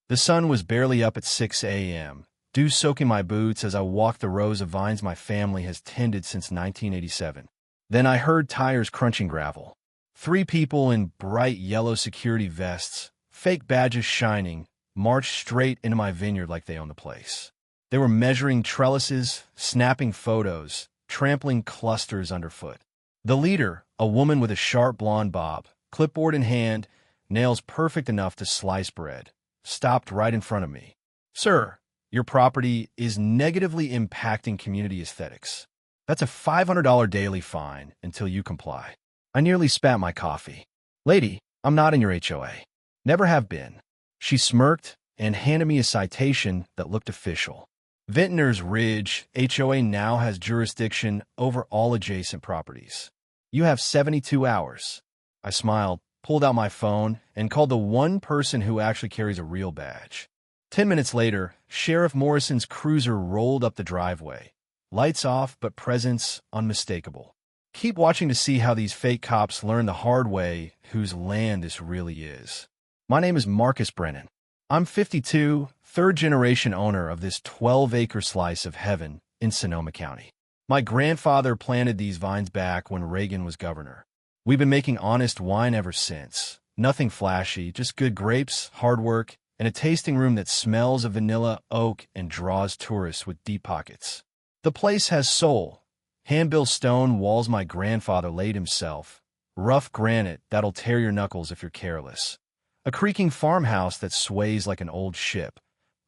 The sun was barely up at 6 a.m., dew soaking my boots as I walked the rows of vines my family has tended since 1987. Then I heard tires crunching gravel. 3 people in bright yellow security vests, fake badges shining, marched straight into my vineyard like they owned the place. They were measuring trellises, snapping photos, trampling clusters underfoot. The leader, a woman with a sharp blonde bob, clipboard in hand, nails perfect enough to slice bread, stopped right in front of me. "Sir, your property is negatively impacting community aesthetics. That's a $500 daily fine until you comply." I nearly spat my coffee. "Lady, I'm not in your HOA. Never have been." She smirked and handed me a citation that looked official. "Vintner's Ridge HOA now has jurisdiction over all adjacent properties. You have 72 hours. I smiled, pulled out my phone, and called the one person who actually carries a real badge. 10 minutes later, Sheriff Morrison's cruiser rolled up the driveway. Lights off, but presence unmistakable. Keep watching to see how these fake cops learn the hard way whose land this really is. My name is Marcus Brennan. I'm 52, third-generation owner of this 12-acre slice of heaven in Sonoma County. My grandfather planted these vines back when Reagan was governor. We've been making honest wine ever since. Nothing flashy, just good grapes, hard work, and a tasting room that smells of vanilla, oak, and draws tourists with deep pockets. The place has soul. Hand-built stone walls my grandfather laid himself. Rough granite that'll tear your knuckles if you're careless. A creaking farmhouse that sways like an old ship.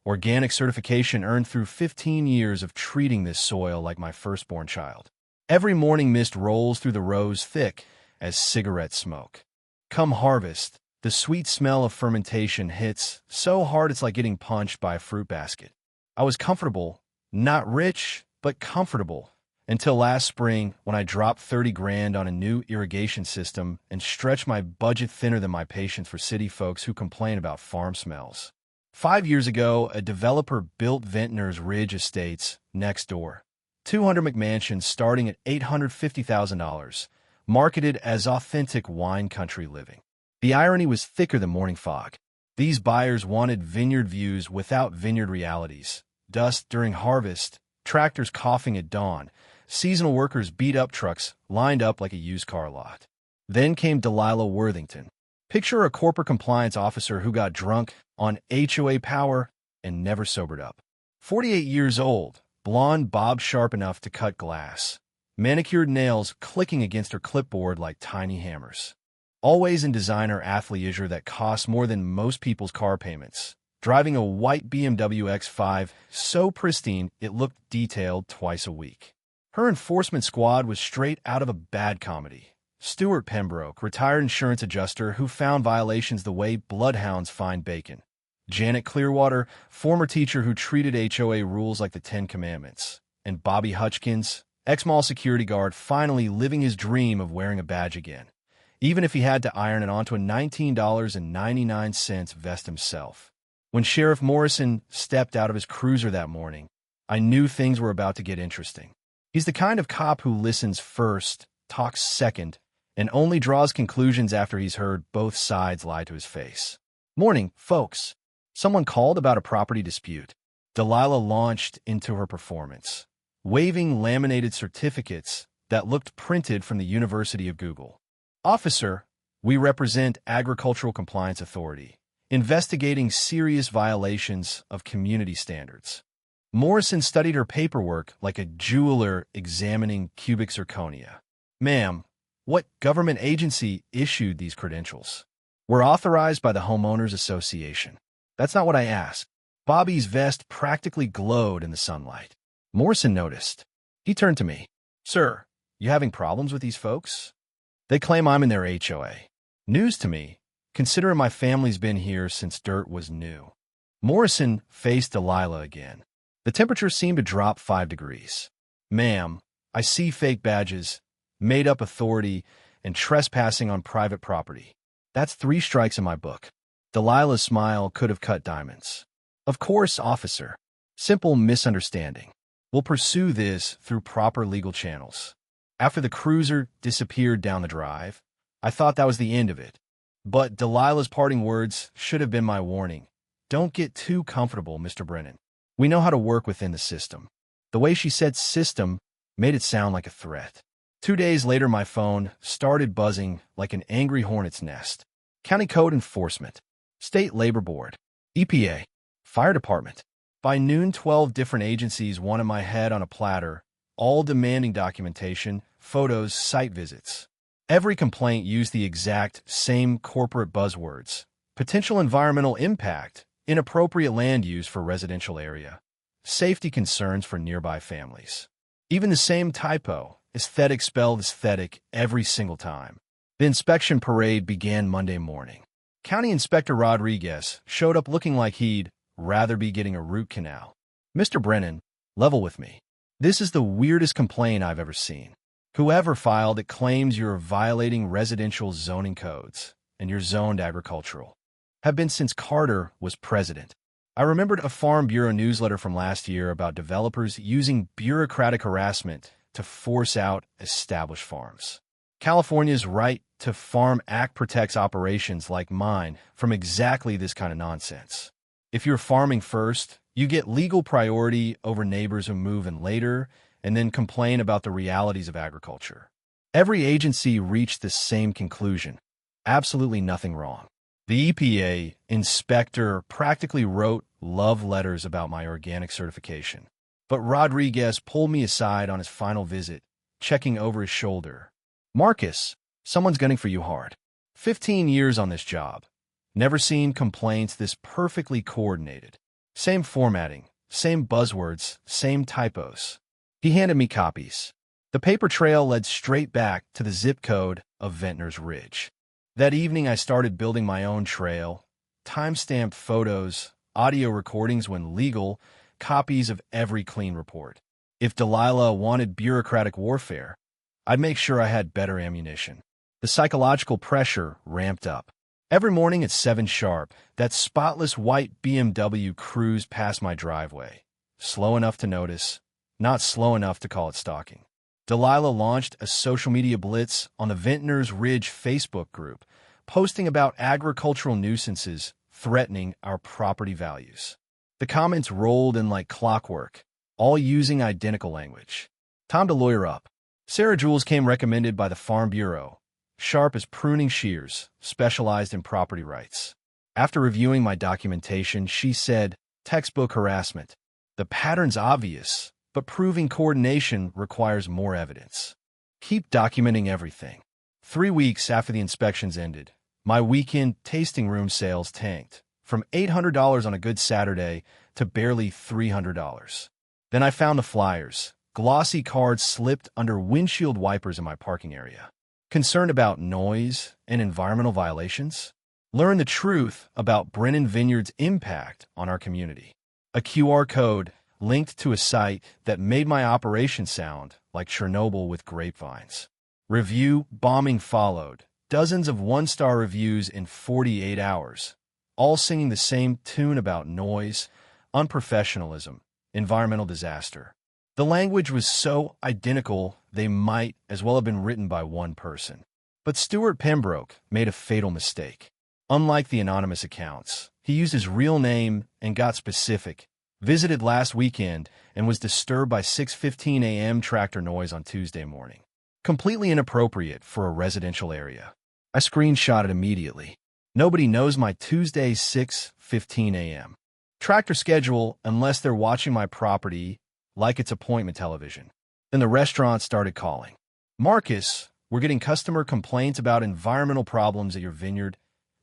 Organic certification earned through 15 years of treating this soil like my firstborn child. Every morning mist rolls through the rows thick as cigarette smoke. Come harvest, the sweet smell of fermentation hits so hard it's like getting punched by a fruit basket. I was comfortable, not rich, but comfortable, until last spring when I dropped 30 grand on a new irrigation system and stretched my budget thinner than my patience for city folks who complain about farm smells. 5 years ago, a developer built Vintner's Ridge Estates next door. 200 McMansions starting at $850,000, marketed as authentic wine country living. The irony was thicker than morning fog. These buyers wanted vineyard views without vineyard realities. Dust during harvest, tractors coughing at dawn, seasonal workers beat up trucks lined up like a used car lot. Then came Delilah Worthington. Picture a corporate compliance officer who got drunk on HOA power and never sobered up. 48 years old, blonde bob sharp enough to cut glass. Manicured nails clicking against her clipboard like tiny hammers. Always in designer athleisure that costs more than most people's car payments. Driving a white BMW X5 so pristine it looked detailed twice a week. Her enforcement squad was straight out of a bad comedy. Stuart Pembroke, retired insurance adjuster who found violations the way bloodhounds find bacon. Janet Clearwater, former teacher who treated HOA rules like the Ten Commandments. And Bobby Hutchkins, ex-mall security guard finally living his dream of wearing a badge again, even if he had to iron it onto a $19.99 vest himself. When Sheriff Morrison stepped out of his cruiser that morning, I knew things were about to get interesting. He's the kind of cop who listens first, talks second, and only draws conclusions after he's heard both sides lie to his face. "Morning, folks." Someone called about a property dispute. Delilah launched into her performance, waving laminated certificates that looked printed from the University of Google. "Officer, we represent Agricultural Compliance Authority, investigating serious violations of community standards." Morrison studied her paperwork like a jeweler examining cubic zirconia. "Ma'am, what government agency issued these credentials?" "We're authorized by the Homeowners Association." "That's not what I asked." Bobby's vest practically glowed in the sunlight. Morrison noticed. He turned to me. "Sir, you having problems with these folks? They claim I'm in their HOA. News to me, considering my family's been here since dirt was new." Morrison faced Delilah again. The temperature seemed to drop 5 degrees. "Ma'am, I see fake badges, made-up authority, and trespassing on private property. That's 3 strikes in my book." Delilah's smile could have cut diamonds. "Of course, officer. Simple misunderstanding. We'll pursue this through proper legal channels." After the cruiser disappeared down the drive, I thought that was the end of it. But Delilah's parting words should have been my warning. "Don't get too comfortable, Mr. Brennan. We know how to work within the system." The way she said system made it sound like a threat. 2 days later, my phone started buzzing like an angry hornet's nest. County Code Enforcement, State Labor Board, EPA, Fire Department. By noon, 12 different agencies wanted my head on a platter, all demanding documentation, photos, site visits. Every complaint used the exact same corporate buzzwords: potential environmental impact, inappropriate land use for residential area, safety concerns for nearby families. Even the same typo, aesthetic spelled aesthetic, every single time. The inspection parade began Monday morning. County Inspector Rodriguez showed up looking like he'd rather be getting a root canal. "Mr. Brennan, level with me. This is the weirdest complaint I've ever seen. Whoever filed it claims you're violating residential zoning codes, and you're zoned agricultural. Have been since Carter was president." I remembered a Farm Bureau newsletter from last year about developers using bureaucratic harassment to force out established farms. California's Right to Farm Act protects operations like mine from exactly this kind of nonsense. If you're farming first, you get legal priority over neighbors who move in later and then complain about the realities of agriculture. Every agency reached the same conclusion: absolutely nothing wrong. The EPA inspector practically wrote love letters about my organic certification. But Rodriguez pulled me aside on his final visit, checking over his shoulder. "Marcus, someone's gunning for you hard. 15 years on this job. Never seen complaints this perfectly coordinated. Same formatting, same buzzwords, same typos." He handed me copies. The paper trail led straight back to the zip code of Ventnor's Ridge. That evening, I started building my own trail, time-stamped photos, audio recordings when legal, copies of every clean report. If Delilah wanted bureaucratic warfare, I'd make sure I had better ammunition. The psychological pressure ramped up. Every morning at 7 sharp, that spotless white BMW cruised past my driveway. Slow enough to notice, not slow enough to call it stalking. Delilah launched a social media blitz on the Ventnor's Ridge Facebook group, posting about agricultural nuisances threatening our property values. The comments rolled in like clockwork, all using identical language. Time to lawyer up. Sarah Jules came recommended by the Farm Bureau, sharp as pruning shears, specialized in property rights. After reviewing my documentation, she said, "Textbook harassment. The pattern's obvious, but proving coordination requires more evidence. Keep documenting everything." 3 weeks after the inspections ended, my weekend tasting room sales tanked, from $800 on a good Saturday to barely $300. Then I found the flyers. Glossy cards slipped under windshield wipers in my parking area. Concerned about noise and environmental violations? Learn the truth about Brennan Vineyard's impact on our community. A QR code linked to a site that made my operation sound like Chernobyl with grapevines. Review bombing followed. Dozens of one-star reviews in 48 hours, all singing the same tune about noise, unprofessionalism, environmental disaster. The language was so identical they might as well have been written by one person. But Stuart Pembroke made a fatal mistake. Unlike the anonymous accounts, he used his real name and got specific. Visited last weekend and was disturbed by 6:15 a.m. tractor noise on Tuesday morning. Completely inappropriate for a residential area. I screenshot it immediately. Nobody knows my Tuesday 6:15 a.m. tractor schedule unless they're watching my property like it's appointment television. Then the restaurant started calling. "Marcus, we're getting customer complaints about environmental problems at your vineyard.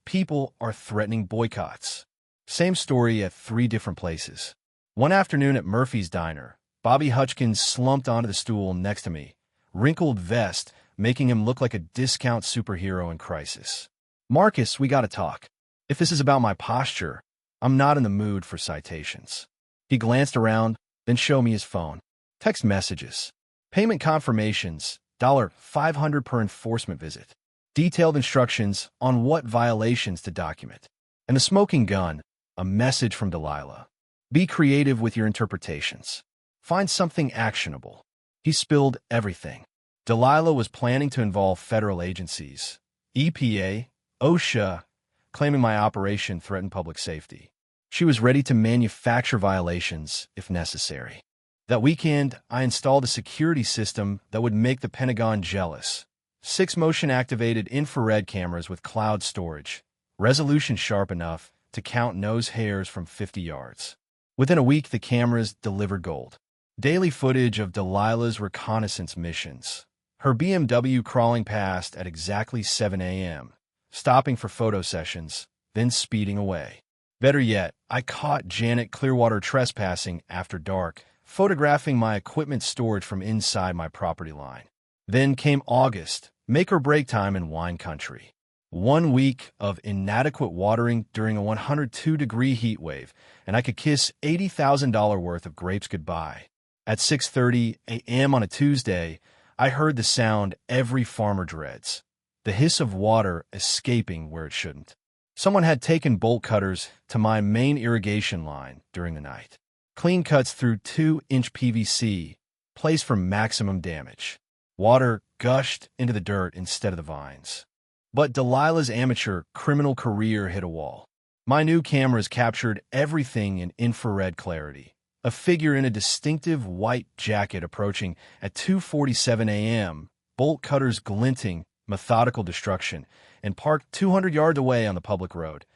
People are threatening boycotts." Same story at 3 different places. One afternoon at Murphy's Diner, Bobby Hutchkins slumped onto the stool next to me, wrinkled vest, making him look like a discount superhero in crisis. "Marcus, we gotta talk. If this is about my posture, I'm not in the mood for citations." He glanced around, then showed me his phone. Text messages. Payment confirmations, $500 per enforcement visit. Detailed instructions on what violations to document. And the smoking gun, a message from Delilah. "Be creative with your interpretations. Find something actionable." He spilled everything. Delilah was planning to involve federal agencies, EPA, OSHA, claiming my operation threatened public safety. She was ready to manufacture violations if necessary. That weekend, I installed a security system that would make the Pentagon jealous. 6 motion-activated infrared cameras with cloud storage, resolution sharp enough to count nose hairs from 50 yards. Within a week, the cameras delivered gold. Daily footage of Delilah's reconnaissance missions. Her BMW crawling past at exactly 7 a.m., stopping for photo sessions, then speeding away. Better yet, I caught Janet Clearwater trespassing after dark, photographing my equipment storage from inside my property line. Then came August, make-or-break time in wine country. 1 week of inadequate watering during a 102-degree heat wave, and I could kiss $80,000 worth of grapes goodbye. At 6:30 a.m. on a Tuesday, I heard the sound every farmer dreads, the hiss of water escaping where it shouldn't. Someone had taken bolt cutters to my main irrigation line during the night. Clean cuts through 2-inch PVC, placed for maximum damage. Water gushed into the dirt instead of the vines. But Delilah's amateur criminal career hit a wall. My new cameras captured everything in infrared clarity. A figure in a distinctive white jacket approaching at 2:47 a.m., bolt cutters glinting, methodical destruction, and parked 200 yards away on the public road.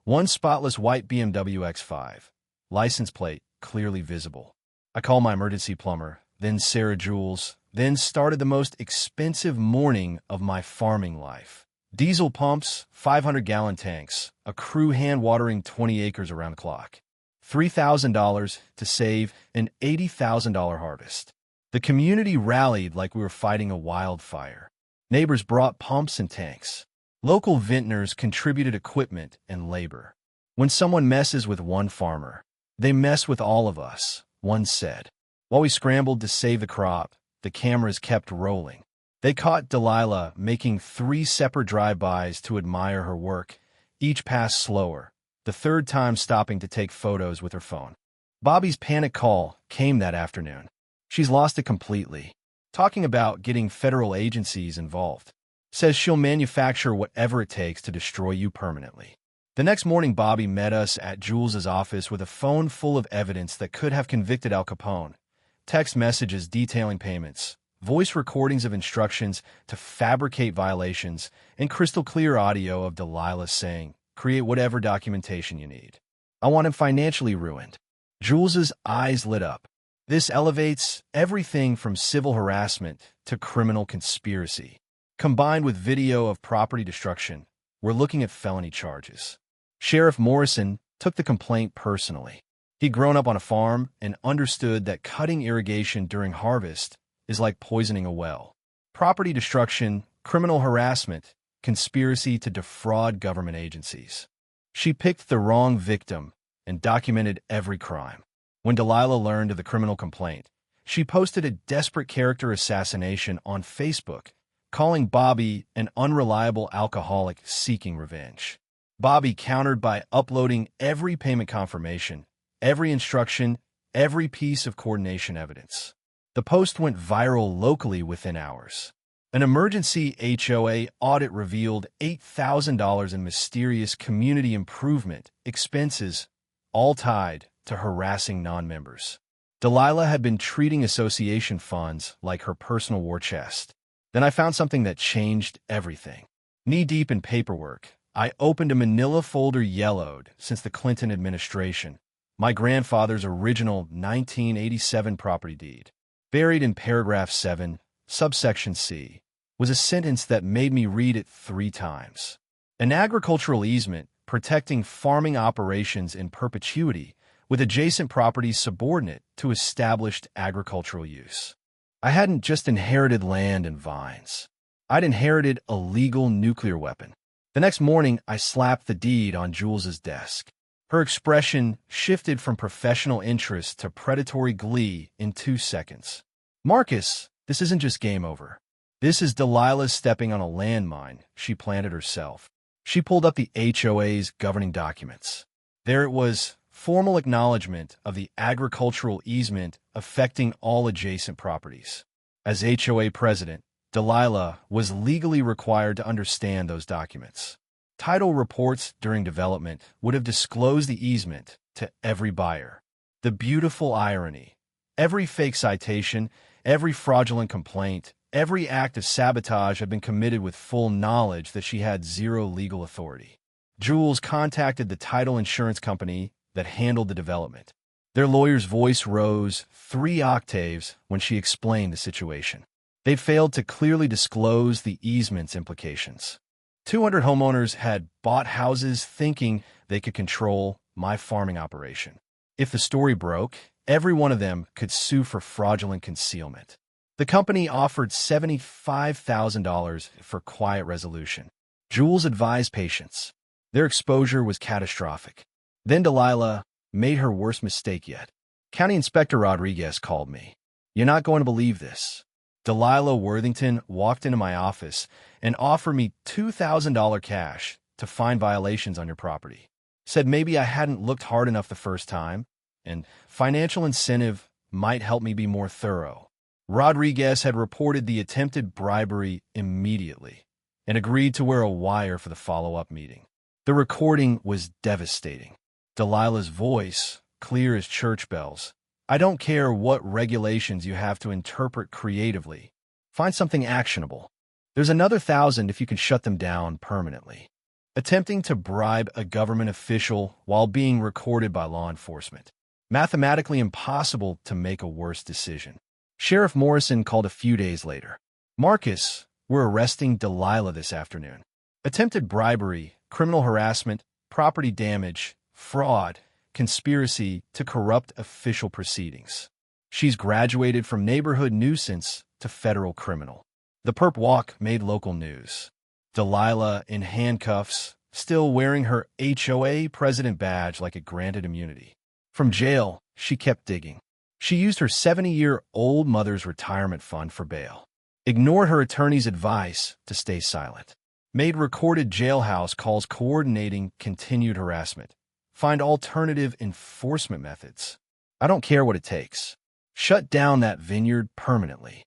One spotless white BMW X5, license plate clearly visible. I called my emergency plumber, then Sarah Jules, then started the most expensive morning of my farming life. Diesel pumps, 500-gallon tanks, a crew hand-watering 20 acres around the clock. $3,000 to save an $80,000 harvest. The community rallied like we were fighting a wildfire. Neighbors brought pumps and tanks. Local vintners contributed equipment and labor. When someone messes with one farmer, they mess with all of us, one said. While we scrambled to save the crop, the cameras kept rolling. They caught Delilah making 3 separate drive-bys to admire her work, each pass slower, the third time stopping to take photos with her phone. Bobby's panic call came that afternoon. She's lost it completely. Talking about getting federal agencies involved. Says she'll manufacture whatever it takes to destroy you permanently. The next morning, Bobby met us at Jules's office with a phone full of evidence that could have convicted Al Capone. Text messages detailing payments, voice recordings of instructions to fabricate violations, and crystal clear audio of Delilah saying, "Create whatever documentation you need. I want him financially ruined." Jules's eyes lit up. This elevates everything from civil harassment to criminal conspiracy. Combined with video of property destruction, we're looking at felony charges. Sheriff Morrison took the complaint personally. He'd grown up on a farm and understood that cutting irrigation during harvest is like poisoning a well. Property destruction, criminal harassment, conspiracy to defraud government agencies. She picked the wrong victim and documented every crime. When Delilah learned of the criminal complaint, she posted a desperate character assassination on Facebook, calling Bobby an unreliable alcoholic seeking revenge. Bobby countered by uploading every payment confirmation, every instruction, every piece of coordination evidence. The post went viral locally within hours. An emergency HOA audit revealed $8,000 in mysterious community improvement expenses, all tied to harassing non-members. Delilah had been treating association funds like her personal war chest. Then I found something that changed everything. Knee-deep in paperwork, I opened a manila folder yellowed since the Clinton administration, my grandfather's original 1987 property deed. Buried in paragraph 7, subsection C, was a sentence that made me read it 3 times. An agricultural easement protecting farming operations in perpetuity with adjacent properties subordinate to established agricultural use. I hadn't just inherited land and vines. I'd inherited a legal nuclear weapon. The next morning, I slapped the deed on Jules's desk. Her expression shifted from professional interest to predatory glee in 2 seconds. "Marcus, this isn't just game over. This is Delilah stepping on a landmine she planted herself." She pulled up the HOA's governing documents. There it was, formal acknowledgement of the agricultural easement affecting all adjacent properties. As HOA president, Delilah was legally required to understand those documents. Title reports during development would have disclosed the easement to every buyer. The beautiful irony. Every fake citation, every fraudulent complaint, every act of sabotage had been committed with full knowledge that she had zero legal authority. Jules contacted the title insurance company that handled the development. Their lawyer's voice rose 3 octaves when she explained the situation. They failed to clearly disclose the easement's implications. 200 homeowners had bought houses thinking they could control my farming operation. If the story broke, every one of them could sue for fraudulent concealment. The company offered $75,000 for quiet resolution. Jules advised patience. Their exposure was catastrophic. Then Delilah made her worst mistake yet. County Inspector Rodriguez called me. "You're not going to believe this." Delilah Worthington walked into my office and offered me $2,000 cash to find violations on your property. Said maybe I hadn't looked hard enough the first time, and financial incentive might help me be more thorough. Rodriguez had reported the attempted bribery immediately and agreed to wear a wire for the follow-up meeting. The recording was devastating. Delilah's voice, clear as church bells. "I don't care what regulations you have to interpret creatively. Find something actionable. There's another 1,000 if you can shut them down permanently." Attempting to bribe a government official while being recorded by law enforcement. Mathematically impossible to make a worse decision. Sheriff Morrison called a few days later. "Marcus, we're arresting Delilah this afternoon. Attempted bribery, criminal harassment, property damage, fraud, conspiracy to corrupt official proceedings. She's graduated from neighborhood nuisance to federal criminal." The perp walk made local news. Delilah in handcuffs, still wearing her HOA president badge like it granted immunity. From jail, she kept digging. She used her 70-year-old mother's retirement fund for bail. Ignored her attorney's advice to stay silent. Made recorded jailhouse calls coordinating continued harassment. Find alternative enforcement methods. "I don't care what it takes. Shut down that vineyard permanently."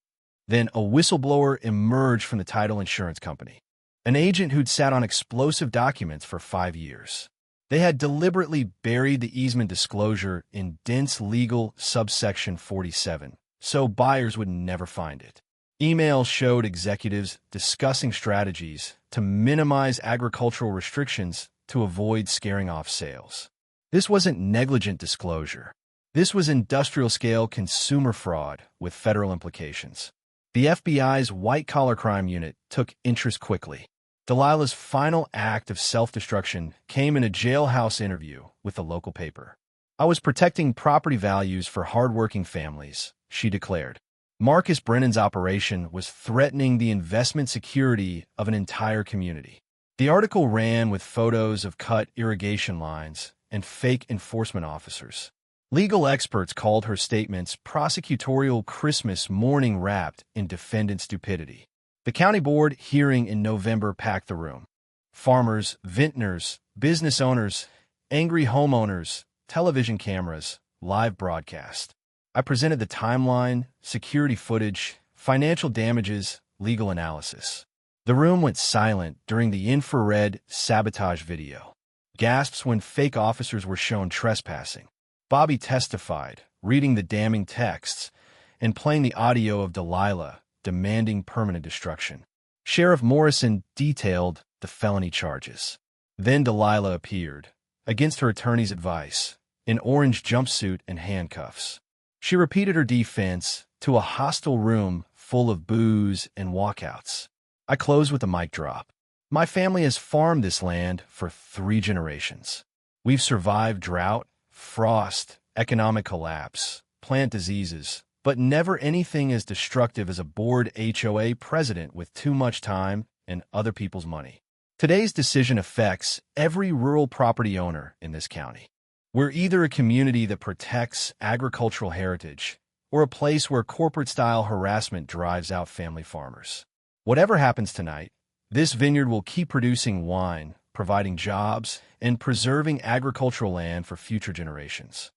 Then a whistleblower emerged from the title insurance company. An agent who'd sat on explosive documents for 5 years. They had deliberately buried the easement disclosure in dense legal subsection 47, so buyers would never find it. Emails showed executives discussing strategies to minimize agricultural restrictions to avoid scaring off sales. This wasn't negligent disclosure. This was industrial-scale consumer fraud with federal implications. The FBI's white-collar crime unit took interest quickly. Delilah's final act of self-destruction came in a jailhouse interview with the local paper. "I was protecting property values for hardworking families," she declared. Marcus Brennan's operation was threatening the investment security of an entire community. The article ran with photos of cut irrigation lines and fake enforcement officers. Legal experts called her statements prosecutorial Christmas morning wrapped in defendant stupidity. The county board hearing in November packed the room. Farmers, vintners, business owners, angry homeowners, television cameras, live broadcast. I presented the timeline, security footage, financial damages, legal analysis. The room went silent during the infrared sabotage video. Gasps when fake officers were shown trespassing. Bobby testified, reading the damning texts, and playing the audio of Delilah demanding permanent destruction. Sheriff Morrison detailed the felony charges. Then Delilah appeared, against her attorney's advice, in orange jumpsuit and handcuffs. She repeated her defense to a hostile room full of booze and walkouts. I closed with a mic drop. "My family has farmed this land for 3 generations. We've survived drought, frost, economic collapse, plant diseases, but never anything as destructive as a bored HOA president with too much time and other people's money. Today's decision affects every rural property owner in this county. We're either a community that protects agricultural heritage or a place where corporate-style harassment drives out family farmers. Whatever happens tonight, this vineyard will keep producing wine, providing jobs, and preserving agricultural land for future generations."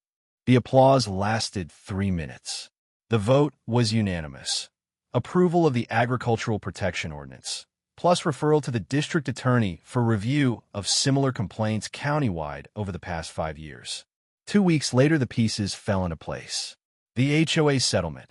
The applause lasted 3 minutes. The vote was unanimous. Approval of the Agricultural Protection Ordinance. plus referral to the district attorney for review of similar complaints countywide over the past 5 years. 2 weeks later, the pieces fell into place. The HOA settlement.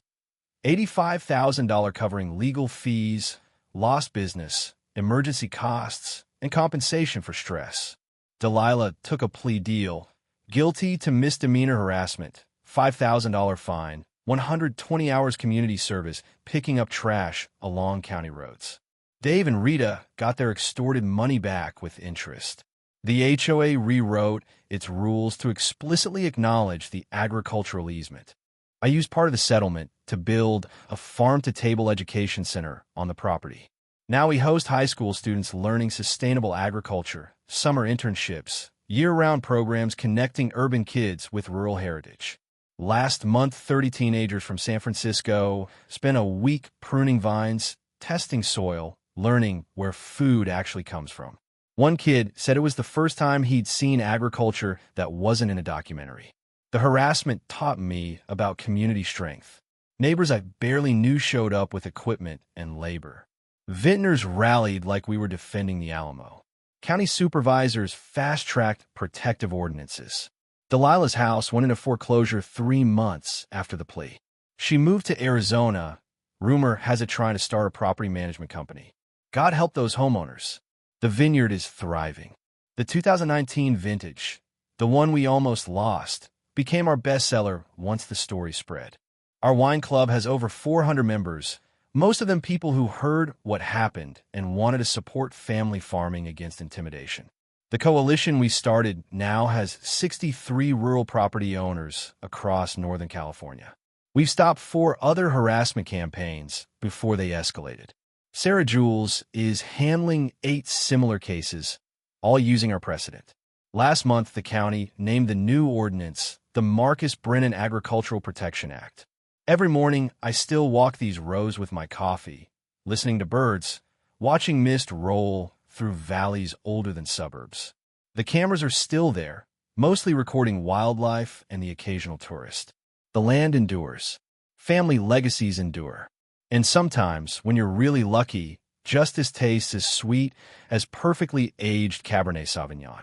$85,000 covering legal fees, lost business, emergency costs, and compensation for stress. Delilah took a plea deal. Guilty to misdemeanor harassment, $5,000 fine, 120 hours community service, picking up trash along county roads. Dave and Rita got their extorted money back with interest. The HOA rewrote its rules to explicitly acknowledge the agricultural easement. I used part of the settlement to build a farm-to-table education center on the property. Now we host high school students learning sustainable agriculture, summer internships, year-round programs connecting urban kids with rural heritage. Last month, 30 teenagers from San Francisco spent a week pruning vines, testing soil, learning where food actually comes from. One kid said it was the first time he'd seen agriculture that wasn't in a documentary. The harassment taught me about community strength. Neighbors I barely knew showed up with equipment and labor. Vintners rallied like we were defending the Alamo. County supervisors fast-tracked protective ordinances. Delilah's house went into foreclosure 3 months after the plea. She moved to Arizona. Rumor has it trying to start a property management company. God help those homeowners. The Vineyard is thriving. The 2019 vintage, the one we almost lost, became our bestseller once the story spread. Our wine club has over 400 members, most of them people who heard what happened and wanted to support family farming against intimidation. The coalition we started now has 63 rural property owners across Northern California. We've stopped 4 other harassment campaigns before they escalated. Sarah Jules is handling 8 similar cases, all using our precedent. Last month, the county named the new ordinance the Marcus Brennan Agricultural Protection Act. Every morning, I still walk these rows with my coffee, listening to birds, watching mist roll through valleys older than suburbs. The cameras are still there, mostly recording wildlife and the occasional tourist. The land endures. Family legacies endure. And sometimes, when you're really lucky, justice tastes as sweet as perfectly aged Cabernet Sauvignon.